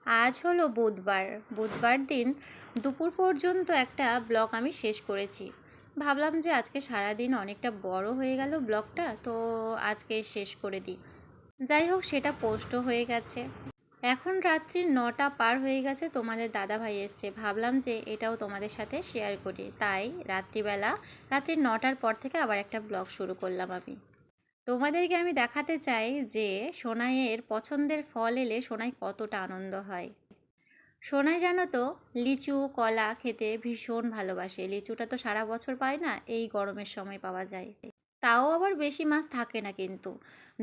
আজ হলো বুধবার। বুধবার দিন দুপুর পর্যন্ত একটা ব্লগ আমি শেষ করেছি। ভাবলাম যে আজকে সারাদিন অনেকটা বড় হয়ে গেল ব্লগটা, তো আজকে শেষ করে দিই। যাই হোক, সেটা পোস্টও হয়ে গেছে। এখন রাত্রি 9টা পার হয়ে গেছে, তোমাদের দাদা ভাই এসছে। ভাবলাম যে এটাও তোমাদের সাথে শেয়ার করি, তাই রাত্রি 9টার পর থেকে আবার একটা ব্লগ শুরু করলাম আমি। তোমাদেরকে আমি দেখাতে চাই যে সোনাইয়ের পছন্দের ফল এলে সোনাই কতটা আনন্দ হয়। সোনাই জানো তো, লিচু কলা খেতে ভীষণ ভালোবাসে। লিচুটা তো সারা বছর পায় না, এই গরমের সময় পাওয়া যায়। তাও আবার বেশি মাস থাকে না, কিন্তু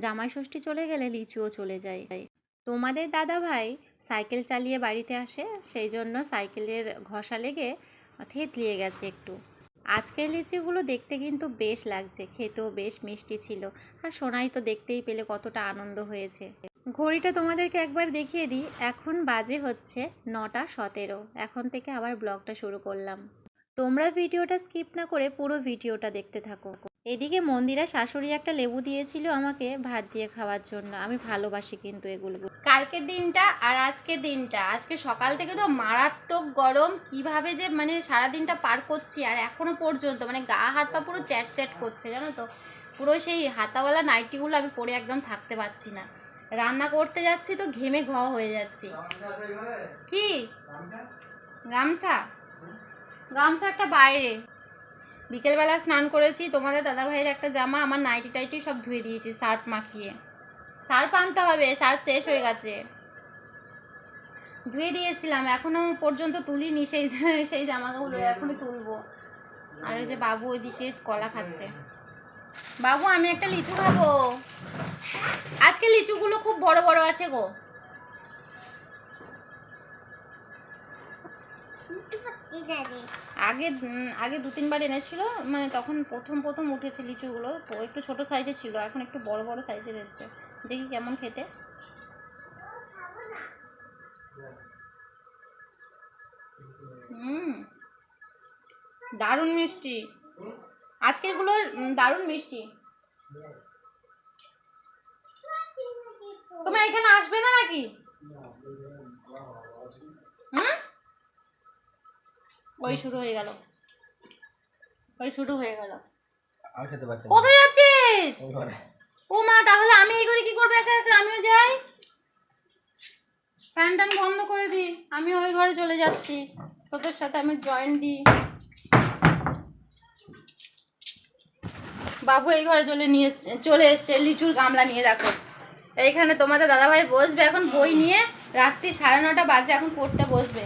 জামাই ষষ্ঠী চলে গেলে লিচুও চলে যায়। তোমাদের দাদা ভাই সাইকেল চালিয়ে বাড়িতে আসে, সেই জন্য সাইকেলের ঘষা লেগে থেতলিয়ে গেছে একটু। আজকের লিচিগুলো দেখতে কিন্তু বেশ লাগছে, খেতেও বেশ মিষ্টি ছিল। আর সোনাই তো দেখতেই পেলে কতটা আনন্দ হয়েছে। ঘড়িটা তোমাদেরকে একবার দেখিয়ে দিই, এখন বাজে হচ্ছে 9টা 17। এখন থেকে আবার ব্লগটা শুরু করলাম। তোমরা ভিডিওটা স্কিপ না করে পুরো ভিডিওটা দেখতে থাকো। এদিকে মন্দিরা শাশুড়ি একটা লেবু দিয়েছিল আমাকে ভাত দিয়ে খাওয়ার জন্য। আমি ভালোবাসি কিন্তু এগুলো। কালকের দিনটা আর আজকের দিনটা, আজকে সকাল থেকে তো মারাত্মক গরম, কিভাবে যে মানে সারা দিনটা পার করছি, আর এখনো পর্যন্ত মানে গা হাত পা পুরো চ্যাট চ্যাট করছে জানো তো। পুরো সেই হাতাওয়ালা নাইটিগুলো আমি পরে একদম থাকতে পারছি না। রান্না করতে যাচ্ছি তো ঘেমে হয়ে যাচ্ছি। কি গামছা? গামছা একটা বাইরে। বিকেলবেলা স্নান করেছি, তোমাদের দাদাভাইয়ের একটা জামা, আমার নাইটি টাইটি সব ধুয়ে দিয়েছি সার্ফ মাখিয়ে। সার্ফ আনতে হবে, সার্ফ শেষ হয়ে গেছে। ধুয়ে দিয়েছিলাম, এখনো পর্যন্ত তুলিনি সেই জামাগুলো, এখনই তুলবো। আর ওই যে বাবু ওইদিকে কলা খাচ্ছে। বাবু, আমি একটা লিচু খাবো। আজকে লিচুগুলো খুব বড় বড় আছে গো। আগে আগে 2-3 বার এনেছিল, মানে তখন প্রথম উঠেছে লিচুগুলো, তো একটু ছোট সাইজে ছিল, এখন একটু বড় বড় সাইজের এসেছে। দেখি কেমন খেতে। দারুণ মিষ্টি আজকেরগুলো, দারুণ মিষ্টি। তোমরা এখানে আসবে না নাকি? ওই শুরু হয়ে গেল। কোথায় যাচ্ছিস? ও মা, তাহলে আমি এই ঘরে কি করবো একা একা? আমিও যাই। ফ্যান টান বন্ধ করে দি, আমি ওই ঘরে চলে যাচ্ছি, তোদের সাথে আমি জয়েন দিই। বাবু এই ঘরে চলে এসছে লিচুর গামলা নিয়ে। দেখো এইখানে তোমাদের দাদাভাই বসবে এখন বই নিয়ে। রাত্রি 9:30 বাজে, এখন পড়তে বসবে।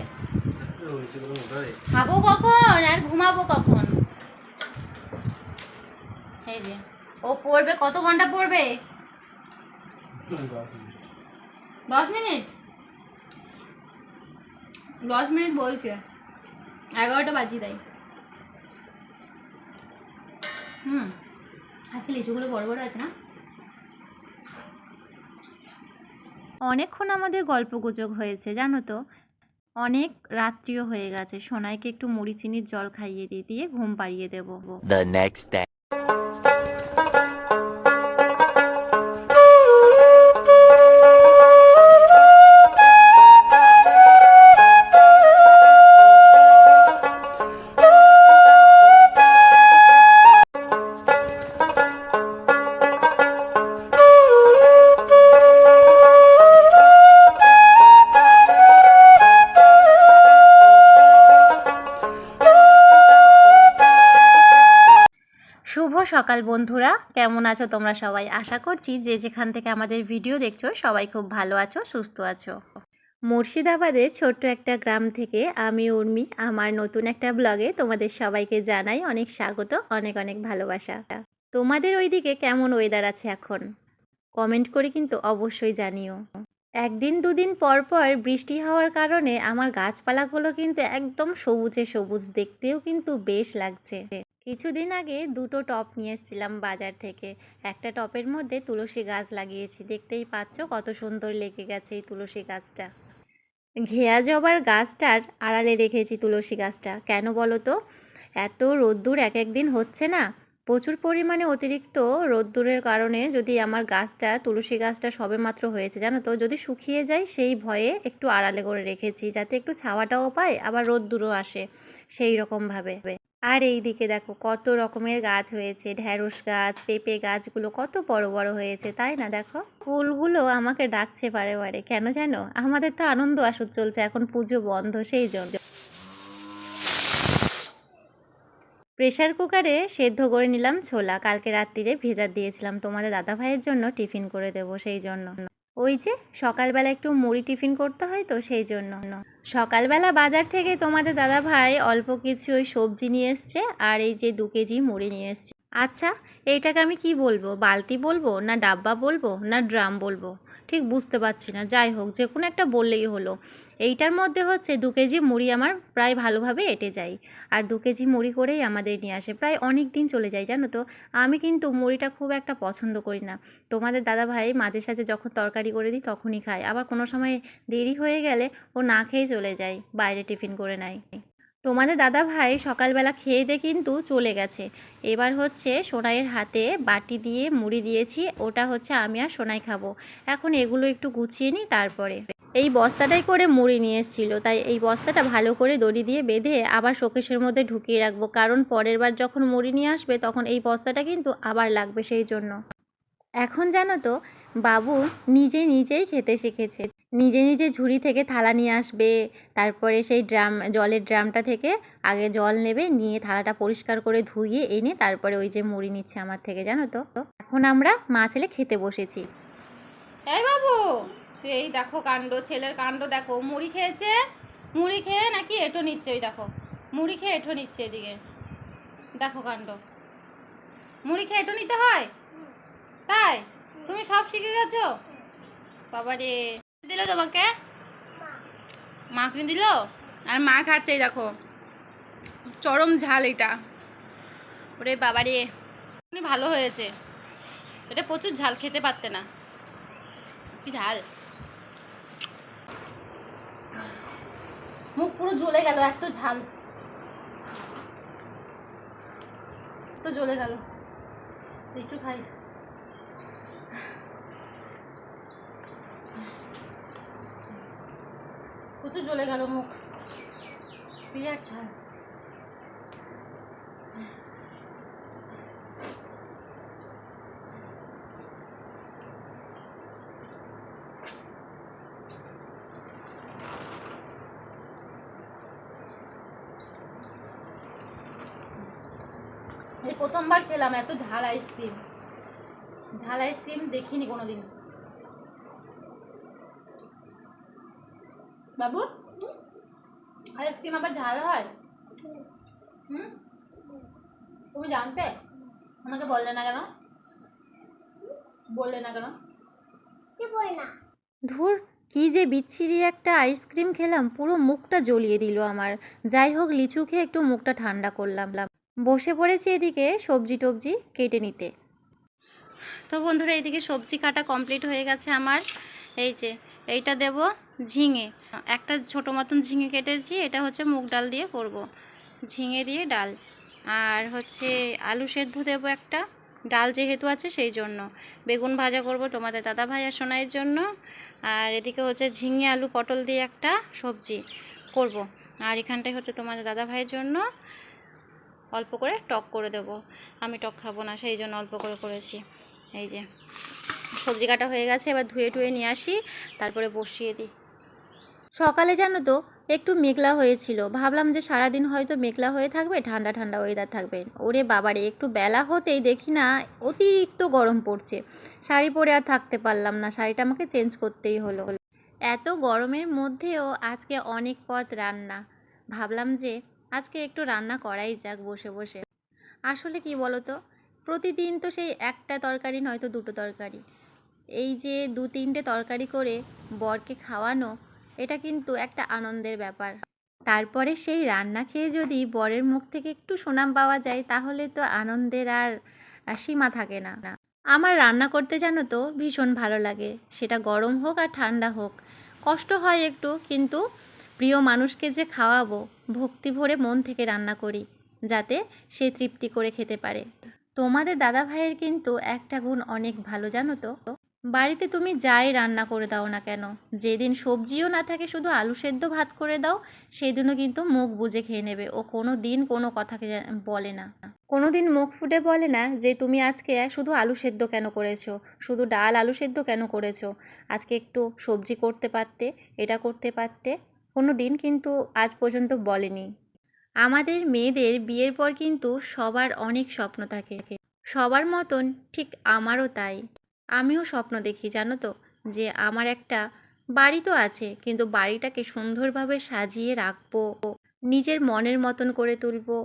খাবো কখন আর ঘুমাবো কখন? এই যে ও পড়বে, কত ঘন্টা পড়বে? 10 মিনিট। 10 মিনিট বলছে, 11টা বাজি তাই। আজকে লিচুগুলো বড় বড় আছে না। অনেকক্ষণ আমাদের গল্পগুজব হয়েছে জানো তো। অনেক রাত্রিও হয়ে গেছে। সোনাইকে একটু মুড়ি চিনির জল খাইয়ে দিয়ে ঘুম পাড়িয়ে দেবো। The next day. শুভ সকাল বন্ধুরা, কেমন আছো তোমরা সবাই? আশা করছি যে যেখান থেকে আমাদের ভিডিও দেখছো সবাই খুব ভালো আছো, সুস্থ আছো। মুর্শিদাবাদের ছোট্ট একটা গ্রাম থেকে আমি উর্মি আমার নতুন একটা ব্লগে তোমাদের সবাইকে জানাই অনেক স্বাগত, অনেক অনেক ভালোবাসা। তোমাদের ওইদিকে কেমন ওয়েদার আছে এখন? কমেন্ট করে কিন্তু অবশ্যই জানিও। একদিন দুদিন পর পর বৃষ্টি হওয়ার কারণে আমার গাছপালাগুলো কিন্তু একদম সবুজে সবুজ, দেখতেও কিন্তু বেশ লাগছে। কিছুদিন আগে 2টো টব নিয়ে এসেছিলাম বাজার থেকে। একটা টবের মধ্যে তুলসী গাছ লাগিয়েছি, দেখতেই পাচ্ছ কত সুন্দর লেগে গেছে এই তুলসী গাছটা। ঘেয়া জবার গাছটার আড়ালে রেখেছি তুলসী গাছটা, কেন বলো তো? এত রোদ্দুর এক একদিন হচ্ছে না, প্রচুর পরিমাণে অতিরিক্ত রোদ্দুরের কারণে যদি আমার গাছটা, তুলসী গাছটা সবেমাত্র হয়েছে জানো তো, যদি শুকিয়ে যায় সেই ভয়ে একটু আড়ালে করে রেখেছি, যাতে একটু ছাওয়াটাও পায় আবার রোদ্দুরও আসে সেই রকমভাবে। আর এই দিকে দেখো কত রকমের গাছ হয়েছে, ঢ্যাঁড়স গাছ, পেঁপে গাছগুলো কত বড় বড় হয়েছে, তাই না? দেখো ফুলগুলো আমাকে ডাকছে বারে বারে, কেন জানো? আমাদের তো আনন্দ আসর চলছে, এখন পুজো বন্ধ সেই জন্য। প্রেসার কুকারে সেদ্ধ করে নিলাম ছোলা, কালকে রাত্রিরে ভেজা দিয়েছিলাম তোমাদের দাদা ভাইয়ের জন্য টিফিন করে দেব সেই জন্য। ওই যে সকালবেলা একটু মুড়ি টিফিন করতে হয় তো সেই জন্য। সকালবেলা বাজার থেকে তোমাদের দাদা ভাই অল্প কিছু ওই সবজি নিয়ে এসছে, আর এই যে 2 কেজি মুড়ি নিয়ে এসছে। আচ্ছা, এইটাকে আমি কি বলবো, বালতি বলবো না ডাব্বা বলবো না ড্রাম বলবো, ঠিক বুঝতে পারছি না। যাই হোক, যে কোনো একটা বললেই হলো। এইটার মধ্যে হচ্ছে 2 কেজি মুড়ি আমার প্রায় ভালোভাবে এঁটে যায়, আর 2 কেজি মুড়ি করেই আমাদের নিয়ে আসে, প্রায় অনেক দিন চলে যায় জানো তো। আমি কিন্তু মুড়িটা খুব একটা পছন্দ করি না, তোমাদের দাদা ভাই মাঝে সাঝে যখন তরকারি করে দিই তখনই খায়, আবার কোনো সময় দেরি হয়ে গেলে ও না খেয়েই চলে যায়, বাইরে টিফিন করে নেয়। তোমাদের দাদা ভাই সকালবেলা খেয়ে দিয়ে কিন্তু চলে গেছে। এবার হচ্ছে সোনাইয়ের হাতে বাটি দিয়ে মুড়ি দিয়েছি, ওটা হচ্ছে আমি আর সোনাই খাবো। এখন এগুলো একটু গুছিয়ে নিই তারপরে। এই বস্তাটাই করে মুড়ি নিয়ে এসেছিলো, তাই এই বস্তাটা ভালো করে দড়ি দিয়ে বেঁধে আবার শোকেসের মধ্যে ঢুকিয়ে রাখবো, কারণ পরের বার যখন মুড়ি নিয়ে আসবে তখন এই বস্তাটা কিন্তু আবার লাগবে সেই জন্য। এখন জানো তো, বাবু নিজে নিজেই খেতে শিখেছে, নিজে নিজে ঝুড়ি থেকে থালা নিয়ে আসবে, তারপরে সেই জলের ড্রামটা থেকে আগে জল নেবে, নিয়ে থালাটা পরিষ্কার করে ধুয়ে এনে তারপরে ওই যে মুড়ি নিচ্ছে আমার থেকে, জানো তো। এখন আমরা মা ছেলে খেতে বসেছি। এই বাবু, এই দেখো কাণ্ড, ছেলের কাণ্ড দেখো, মুড়ি খেয়েছে, মুড়ি খেয়ে নাকি এঁটো নিচ্ছে, ওই দেখো মুড়ি খেয়ে এঁটো নিচ্ছে, এদিকে দেখো কাণ্ড। মুড়ি খেয়ে এঁটো নিতে হয়, তাই? তুমি সব শিখে গেছো? বাবা রে, দিল তোমাকে? মা কিনে দিল, আর মা খাচ্ছে, এই দেখো চরম ঝাল এটা। ওরে বাবা রে, ভালো হয়েছে, এটা প্রচুর ঝাল, খেতে পারতে না, কি ঝাল, মুখ পুরো জ্বলে গেল, এত ঝাল, তো জ্বলে গেল। একটু খাই, প্রচুর জ্বলে গেল মুখ, বিরাট ঝাল। এই প্রথমবার খেলাম এত ঝাল আইসক্রিম, ঝাল আইসক্রিম দেখিনি কোনোদিন। বাবু, আইসক্রিম আবার ঝাল হয়? তুমি জানতে, আমাকে বললে না কেন? বললে না কেন? ধুর, কি যে বিচ্ছিরি একটা আইসক্রিম খেলাম, পুরো মুখটা জ্বলিয়ে দিল আমার। যাই হোক, লিচু খেয়ে একটু মুখটা ঠান্ডা করলাম। বসে পড়েছি এদিকে সবজি টবজি কেটে নিতে। তো বন্ধুরা, এইদিকে সবজি কাটা কমপ্লিট হয়ে গেছে আমার। এই যে এইটা দেব ঝিঙে, একটা ছোটো মতন ঝিঙে কেটেছি, এটা হচ্ছে মুগ ডাল দিয়ে করব, ঝিঙে দিয়ে ডাল। আর হচ্ছে আলু সেদ্ধ দেবো একটা, ডাল যেহেতু আছে সেই জন্য। বেগুন ভাজা করব তোমাদের দাদা ভাই আর সোনাইয়ের জন্য। আর এদিকে হচ্ছে ঝিঙে আলু পটল দিয়ে একটা সবজি করব। আর এখানটায় হচ্ছে তোমাদের দাদা ভাইয়ের জন্য অল্প করে টক করে দেব, আমি টক খাবো না সেই জন্য অল্প করে করেছি। এই যে সবজি কাটা হয়ে গেছে, এবার ধুয়ে টুয়ে নিয়ে আসি, তারপরে বসিয়ে দিই। সকালে জানো তো একটু মেঘলা হয়েছিল, ভাবলাম যে সারাদিন হয়তো মেঘলা হয়ে থাকবে, ঠান্ডা ঠান্ডা ওয়েদার থাকবে। ওরে বাবারে, একটু বেলা হতেই দেখি না অতিরিক্ত গরম পড়ছে, শাড়ি পরে আর থাকতে পারলাম না, শাড়িটা আমাকে চেঞ্জ করতেই হলো। এত গরমের মধ্যেও আজকে অনেক পদ রান্না, ভাবলাম যে আজকে একটু রান্না করাই যাক বসে বসে। আসলে কি বলো তো, প্রতিদিন তো সেই একটা তরকারি নয়তো 2টো তরকারি, এই যে 2-3টে তরকারি করে বরকে খাওয়ানো, এটা কিন্তু একটা আনন্দের ব্যাপার। তারপরে সেই রান্না খেয়ে যদি বরের মুখ থেকে একটু সুনাম পাওয়া যায়, তাহলে তো আনন্দের আর সীমা থাকে না। আমার রান্না করতে জানো তো ভীষণ ভালো লাগে, সেটা গরম হোক আর ঠান্ডা হোক। কষ্ট হয় একটু, কিন্তু প্রিয় মানুষকে যে খাওয়াবো, ভক্তি ভরে মন থেকে রান্না করি, যাতে সে তৃপ্তি করে খেতে পারে। তোমাদের দাদা ভাইয়ের কিন্তু একটা গুণ অনেক ভালো, জানো তো? বাড়িতে তুমি যাই রান্না করে দাও না কেন, যেদিন সবজিও না থাকে শুধু আলু সেদ্ধ ভাত করে দাও, সেদিনও কিন্তু মুখ বুজে খেয়ে নেবে। ও কোনো দিন কোনো কথাকে বলে না, কোনো দিন মুখ ফুটে বলে না যে তুমি আজকে শুধু আলু সেদ্ধ কেন করেছো, শুধু ডাল আলু সেদ্ধ কেন করেছো, আজকে একটু সবজি করতে পারতে, এটা করতে পারতে। কোনো দিন কিন্তু আজ পর্যন্ত বলেনি। আমাদের মেয়েদের বিয়ের পর কিন্তু সবার অনেক স্বপ্ন থাকে, সবার মতন ঠিক আমারও তাই। আমিও স্বপ্ন দেখি, জানো তো, যে আমার একটা বাড়ি তো আছে, কিন্তু বাড়িটাকে সুন্দরভাবে সাজিয়ে রাখবো, নিজের মনের মতন করে তুলবো,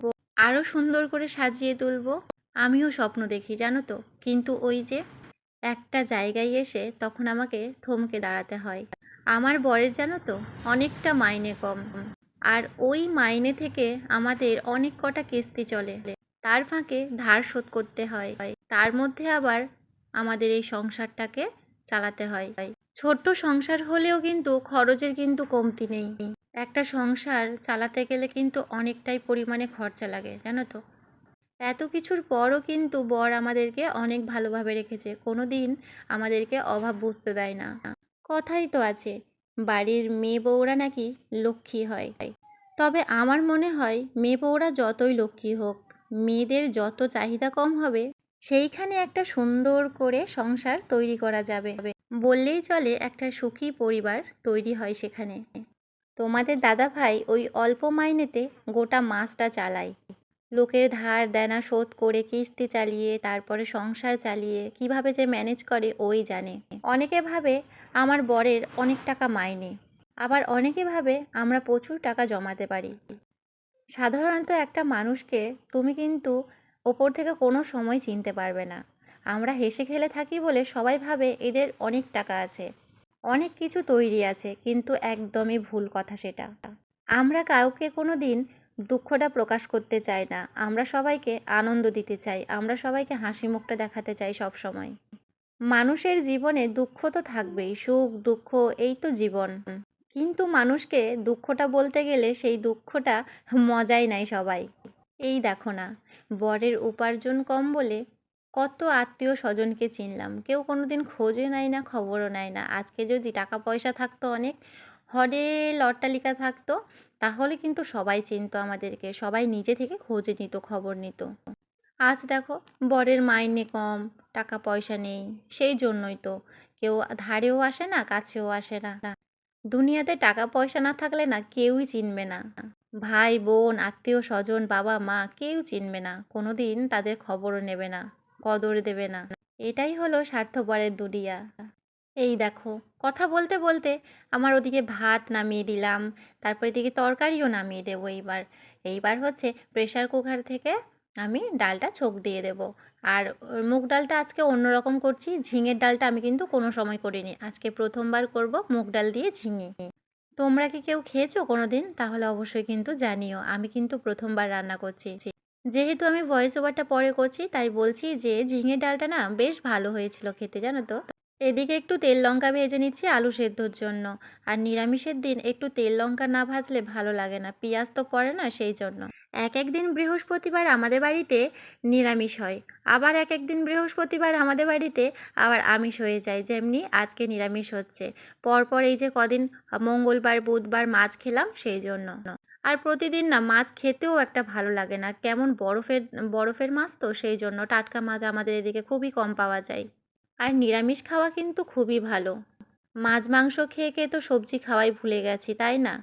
আরও সুন্দর করে সাজিয়ে তুলবো। আমিও স্বপ্ন দেখি, জানো তো, কিন্তু ওই যে একটা জায়গায় এসে তখন আমাকে থমকে দাঁড়াতে হয়। আমার বরের, জানো তো, অনেকটা মাইনে কম, আর ওই মাইনে থেকে আমাদের অনেক কটা কিস্তি চলে, তার ফাঁকে ধার শোধ করতে হয়, তার মধ্যে আবার আমাদের এই সংসারটাকে চালাতে হয়। ছোট্ট সংসার হলেও কিন্তু খরচের কিন্তু কমতি নেই। একটা সংসার চালাতে গেলে কিন্তু অনেকটাই পরিমাণে খরচা লাগে, জানো তো। এত কিছুর পরও কিন্তু বর আমাদেরকে অনেক ভালোভাবে রেখেছে, কোনো দিন আমাদেরকে অভাব বুঝতে দেয় না। কথাই তো আছে, বাড়ির মেয়ে বউরা নাকি লক্ষ্মী হয়। তবে আমার মনে হয় মেয়ে বউরা যতই লক্ষ্মী হোক, মেয়েদের যত চাহিদা কম হবে, সেইখানে একটা সুন্দর করে সংসার তৈরি করা যাবে, বললেই চলে। একটা সুখী পরিবার তৈরি হয় সেখানে। তোমাদের দাদা ভাই ওই অল্প মাইনেতে গোটা মাসটা চালায়, লোকের ধার দেনা শোধ করে কিস্তি চালিয়ে তারপরে সংসার চালিয়ে কিভাবে যে ম্যানেজ করে ওই জানে। অনেকে ভাবে আমার বরের অনেক টাকা মাইনে, আবার অনেকে ভাবে আমরা প্রচুর টাকা জমাতে পারি। সাধারণত একটা মানুষকে তুমি কিন্তু ওপর থেকে কোনো সময় চিনতে পারবে না। আমরা হেসে খেলে থাকি বলে সবাই ভাবে এদের অনেক টাকা আছে, অনেক কিছু তৈরি আছে, কিন্তু একদমই ভুল কথা সেটা। আমরা কাউকে কোনো দিন দুঃখটা প্রকাশ করতে চাই না, আমরা সবাইকে আনন্দ দিতে চাই, আমরা সবাইকে হাসি মুখটা দেখাতে চাই সব সময়। মানুষের জীবনে দুঃখ তো থাকবেই, সুখ দুঃখ এই তো জীবন, কিন্তু মানুষকে দুঃখটা বলতে গেলে সেই দুঃখটা মজাই নাই সবাই। এই দেখো না, বরের উপার্জন কম বলে কত আত্মীয় স্বজনকে চিনলাম, কেউ কোনোদিন খোঁজও নেয় না, খবরও নেয় না। আজকে যদি টাকা পয়সা থাকতো, অনেক হোটেল অট্টালিকা থাকতো, তাহলে কিন্তু সবাই চিনতো আমাদেরকে, সবাই নিজে থেকে খোঁজ নিত, খবর নিত। আজ দেখো, বরের মাইনে কম, টাকা পয়সা নেই, সেই জন্যই তো কেউ ধারেও আসে না, কাছেও আসে না। দুনিয়াতে টাকা পয়সা না থাকলে না কেউই চিনবে না, ভাই বোন আত্মীয় স্বজন বাবা মা কেউ চিনবে না, কোনো দিন তাদের খবরও নেবে না, কদর দেবে না। এটাই হলো স্বার্থপরের দুনিয়া। এই দেখো, কথা বলতে বলতে আমার ওদিকে ভাত নামিয়ে দিলাম, তারপর এদিকে তরকারিও নামিয়ে দেবো। এইবার এইবার হচ্ছে প্রেসার কুকার থেকে আমি ডালটা ছোঁক দিয়ে দেব। আর মুগ ডালটা আজকে অন্যরকম করছি, ঝিঙের ডালটা আমি কিন্তু কোনো সময় করিনি, আজকে প্রথমবার করব মুগ ডাল দিয়ে ঝিঙে। তোমরা কি কেউ খেয়েছো কোনো দিন? তাহলে অবশ্যই কিন্তু জানিও, আমি কিন্তু প্রথমবার রান্না করছি। যেহেতু আমি ভয়েস ওভারটা পরে করছি তাই বলছি যে ঝিঙের ডালটা না বেশ ভালো হয়েছিল খেতে, জানো তো। এদিকে একটু তেল লঙ্কা ভেজে নিচ্ছি আলু সেদ্ধর জন্য। আর নিরামিষের দিন একটু তেল লঙ্কা না ভাজলে ভালো লাগে না, পেঁয়াজ তো পড়ে না, সেই জন্য। এক এক দিন বৃহস্পতিবার আমাদের বাড়িতে নিরামিষ হয়, আবার এক এক দিন বৃহস্পতিবার আমাদের বাড়িতে আবার আমিষ হয়ে যায়, যেমনি আজকে নিরামিষ হচ্ছে। পরপর এই যে কদিন মঙ্গলবার বুধবার মাছ খেলাম, সেই জন্য। আর প্রতিদিন না মাছ খেতেও একটা ভালো লাগে না, কেমন বরফের বরফের মাছ তো, সেই জন্য টাটকা মাছ আমাদের এদিকে খুবই কম পাওয়া যায়। আর নিরামিষ খাওয়া কিন্তু খুবই ভালো, মাছ মাংস খেয়ে খেয়ে তো সবজি খাওয়াই ভুলে গেছি, তাই না?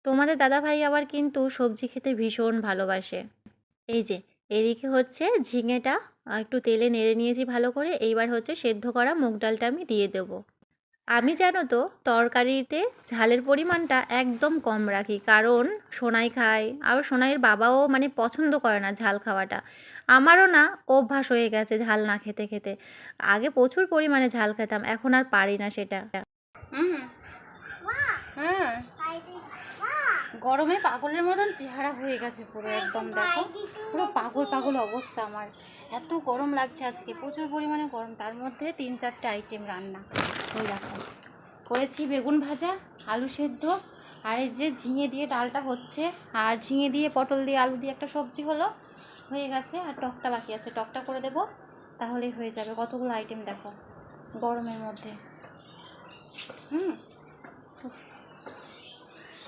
তোমাদের দাদাভাই আবার কিন্তু সবজি খেতে ভীষণ ভালোবাসে। এই যে এদিকে হচ্ছে ঝিঙেটা একটু তেলে নেড়ে নিয়েছি ভালো করে, এইবার হচ্ছে সেদ্ধ করা মুগ ডালটা আমি দিয়ে দেবো। আমি জানো তো তরকারিতে ঝালের পরিমাণটা একদম কম রাখি, কারণ সোনাই খায়, আর সোনাইয়ের বাবাও মানে পছন্দ করে না ঝাল খাওয়াটা। আমারও না অভ্যাস হয়ে গেছে ঝাল না খেতে খেতে, আগে প্রচুর পরিমাণে ঝাল খেতাম, এখন আর পারি না সেটা। হ্যাঁ, গরমে পাগলের মতন চেহারা হয়ে গেছে পুরো, একদম দেখো পুরো পাগল পাগল অবস্থা আমার। এত গরম লাগছে আজকে, প্রচুর পরিমাণে গরম, তার মধ্যে 3-4টে আইটেম রান্না। ওই দেখো, করেছি বেগুন ভাজা, আলু সেদ্ধ, আর এই যে ঝিঙে দিয়ে ডালটা হচ্ছে, আর ঝিঙে দিয়ে পটল দিয়ে আলু দিয়ে একটা সবজি হলো, হয়ে গেছে, আর টকটা বাকি আছে, টকটা করে দেবো তাহলেই হয়ে যাবে। কতগুলো আইটেম দেখো গরমের মধ্যে।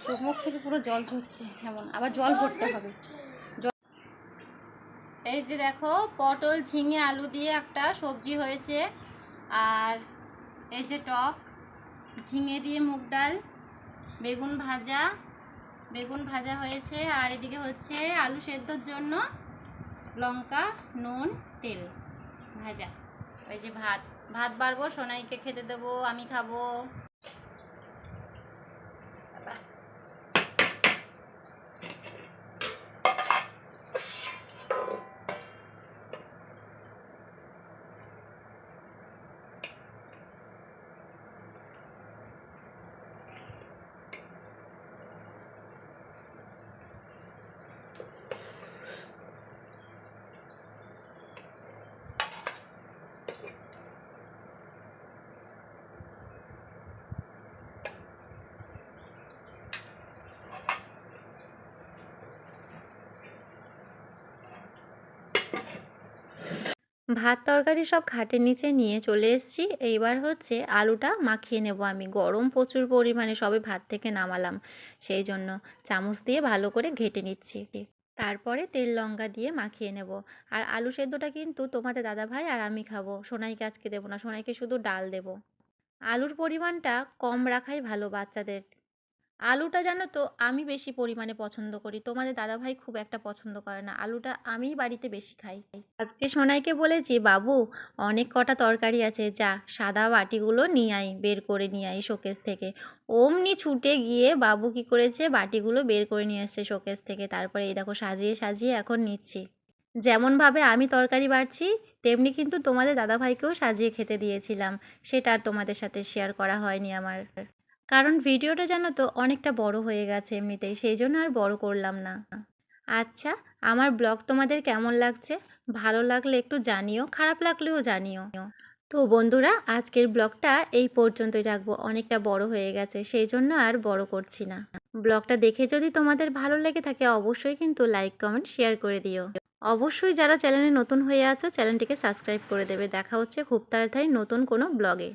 চোখ মুখ থেকে পুরো জল ঝরছে, এমন আবার জল ভরতে হবে। এই যে দেখো, পটল ঝিঙে আলু দিয়ে একটা সবজি হয়েছে, আর এই যে টক, ঝিঙে দিয়ে মুগ ডাল, বেগুন ভাজা হয়েছে, আর এদিকে হচ্ছে আলু সেদ্ধর জন্য লঙ্কা নুন তেল ভাজা। ওই যে ভাত ভাত বাড়বো, সোনাইকে খেতে দেবো, আমি খাবো। ভাত তরকারি সব খাটের নিচে নিয়ে চলে এসেছি। এইবার হচ্ছে আলুটা মাখিয়ে নেব আমি। গরম প্রচুর পরিমাণে, সবে ভাত থেকে নামালাম, সেই জন্য চামচ দিয়ে ভালো করে ঘেঁটে নিচ্ছি। তারপরে তেল লঙ্কা দিয়ে মাখিয়ে নেব। আর আলু সেদ্ধটা কিন্তু তোমাদের দাদাভাই আর আমি খাবো, সোনাইকে আজকে দেবো না, সোনাইকে শুধু ডাল দেবো। আলুর পরিমাণটা কম রাখাই ভালো বাচ্চাদের। আলুটা জানো তো আমি বেশি পরিমাণে পছন্দ করি, তোমাদের দাদাভাই খুব একটা পছন্দ করে না। আলুটা আমিই বাড়িতে বেশি খাই। আজকে সোনাইকে বলেছি, বাবু অনেক কটা তরকারি আছে, যা সাদা বাটিগুলো নিয়ে আই, বের করে নিয়ে আই শোকেস থেকে। অমনি ছুটে গিয়ে বাবু কি করেছে, বাটিগুলো বের করে নিয়ে এসছে শোকেস থেকে। তারপরে এই দেখো সাজিয়ে সাজিয়ে এখন নিচ্ছি। যেমনভাবে আমি তরকারি বাড়ছি, তেমনি কিন্তু তোমাদের দাদাভাইকেও সাজিয়ে খেতে দিয়েছিলাম। সেটা আর তোমাদের সাথে শেয়ার করা হয়নি আমার, কারণ ভিডিওটা জানো তো অনেকটা বড় হয়ে গেছে এমনিতেই, সেই জন্য আর বড় করলাম না। আচ্ছা, আমার ব্লগ তোমাদের কেমন লাগছে? ভালো লাগলে একটু জানিও, খারাপ লাগলেও জানিও। তো বন্ধুরা, আজকের ব্লগটা এই পর্যন্তই রাখবো, অনেকটা বড় হয়ে গেছে, সেই জন্য আর বড় করছি না। ব্লগটা দেখে যদি তোমাদের ভালো লেগে থাকে, অবশ্যই কিন্তু লাইক কমেন্ট শেয়ার করে দিও। অবশ্যই যারা চ্যানেলে নতুন হয়ে আছো, চ্যানেলটিকে সাবস্ক্রাইব করে দেবে। দেখা হচ্ছে খুব তাড়াতাড়ি নতুন কোনো ব্লগে।